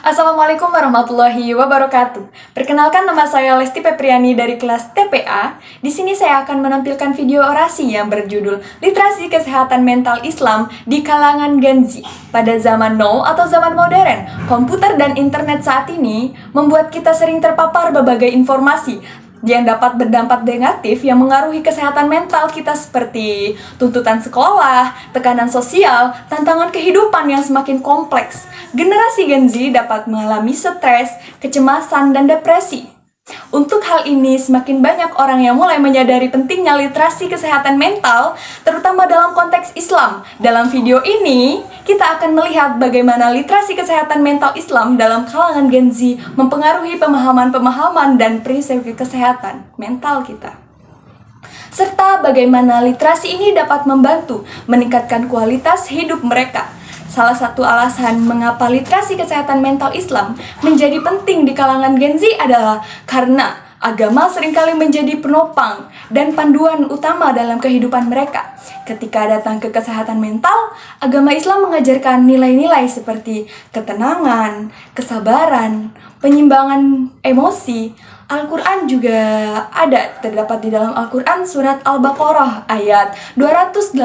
Assalamualaikum warahmatullahi wabarakatuh. Perkenalkan, nama saya Lesti Pepriani dari kelas TPA. Di sini saya akan menampilkan video orasi yang berjudul Literasi Kesehatan Mental Islam di Kalangan Gen Z. Pada zaman now atau zaman modern, komputer dan internet saat ini membuat kita sering terpapar berbagai informasi yang dapat berdampak negatif yang mengaruhi kesehatan mental kita seperti tuntutan sekolah, tekanan sosial, tantangan kehidupan yang semakin kompleks. Generasi Gen Z dapat mengalami stres, kecemasan, dan depresi. Untuk hal ini, semakin banyak orang yang mulai menyadari pentingnya literasi kesehatan mental, terutama dalam konteks Islam. Dalam video ini, kita akan melihat bagaimana literasi kesehatan mental Islam dalam kalangan Gen Z mempengaruhi pemahaman-pemahaman dan prinsip kesehatan mental kita. Serta bagaimana literasi ini dapat membantu meningkatkan kualitas hidup mereka. Salah satu alasan mengapa literasi kesehatan mental Islam menjadi penting di kalangan Gen Z adalah karena agama seringkali menjadi penopang dan panduan utama dalam kehidupan mereka. Ketika datang ke kesehatan mental, agama Islam mengajarkan nilai-nilai seperti ketenangan, kesabaran, penyimbangan emosi. Al-Quran juga terdapat di dalam Al-Quran surat Al-Baqarah ayat 286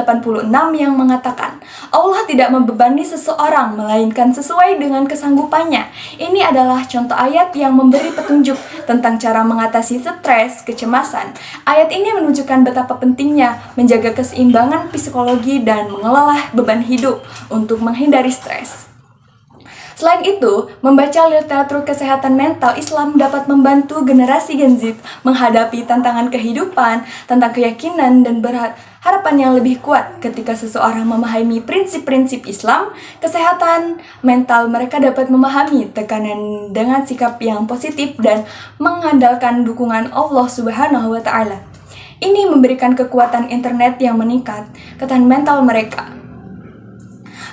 yang mengatakan, Allah tidak membebani seseorang melainkan sesuai dengan kesanggupannya. Ini adalah contoh ayat yang memberi petunjuk tentang cara mengatasi stres, kecemasan. Ayat ini menunjukkan betapa pentingnya menjaga keseimbangan psikologi dan mengelola beban hidup untuk menghindari stres. Selain itu, membaca literatur kesehatan mental Islam dapat membantu generasi Gen Z menghadapi tantangan kehidupan, tentang keyakinan, dan harapan yang lebih kuat. Ketika seseorang memahami prinsip-prinsip Islam, kesehatan mental mereka dapat memahami tekanan dengan sikap yang positif dan mengandalkan dukungan Allah Subhanahu wa Ta'ala. Ini memberikan kekuatan internet yang meningkat ketahanan mental mereka.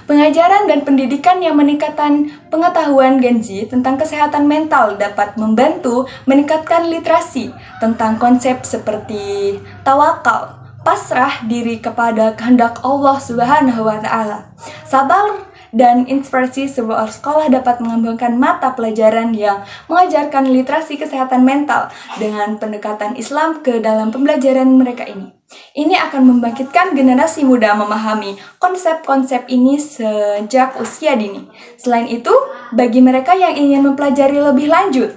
Pengajaran dan pendidikan yang meningkatkan pengetahuan Gen Z tentang kesehatan mental dapat membantu meningkatkan literasi tentang konsep seperti tawakal, pasrah diri kepada kehendak Allah Subhanahu wa Ta'ala, sabar, dan inspirasi. Sebuah sekolah dapat mengembangkan mata pelajaran yang mengajarkan literasi kesehatan mental dengan pendekatan Islam ke dalam pembelajaran mereka ini. Ini akan membangkitkan generasi muda memahami konsep-konsep ini sejak usia dini. Selain itu, bagi mereka yang ingin mempelajari lebih lanjut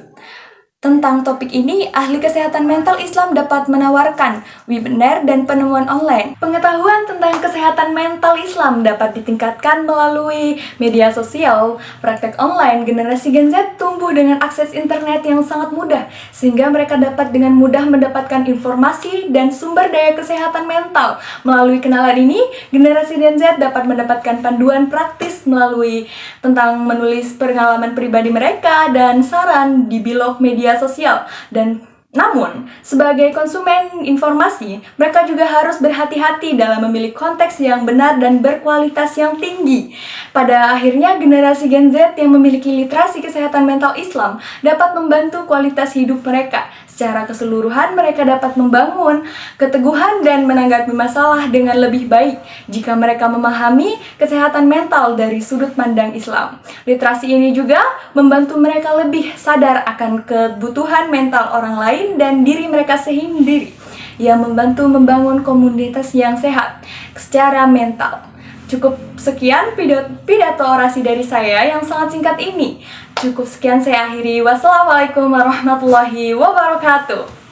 tentang topik ini, ahli kesehatan mental Islam dapat menawarkan webinar dan penemuan online. Pengetahuan tentang kesehatan mental Islam dapat ditingkatkan melalui media sosial, praktek online. Generasi Gen Z tumbuh dengan akses internet yang sangat mudah, sehingga mereka dapat dengan mudah mendapatkan informasi dan sumber daya kesehatan mental. Melalui kenalan ini, generasi Gen Z dapat mendapatkan panduan praktis melalui tentang menulis pengalaman pribadi mereka dan saran di blog media sosial. Dan namun, sebagai konsumen informasi, mereka juga harus berhati-hati dalam memilih konteks yang benar dan berkualitas yang tinggi. Pada akhirnya, generasi Gen Z yang memiliki literasi kesehatan mental Islam dapat membantu kualitas hidup mereka. Secara keseluruhan, mereka dapat membangun keteguhan dan menanggapi masalah dengan lebih baik jika mereka memahami kesehatan mental dari sudut pandang Islam. Literasi ini juga membantu mereka lebih sadar akan kebutuhan mental orang lain dan diri mereka sendiri, yang membantu membangun komunitas yang sehat secara mental. Cukup sekian pidato orasi dari saya yang sangat singkat ini. Cukup sekian saya akhiri. Wassalamualaikum warahmatullahi wabarakatuh.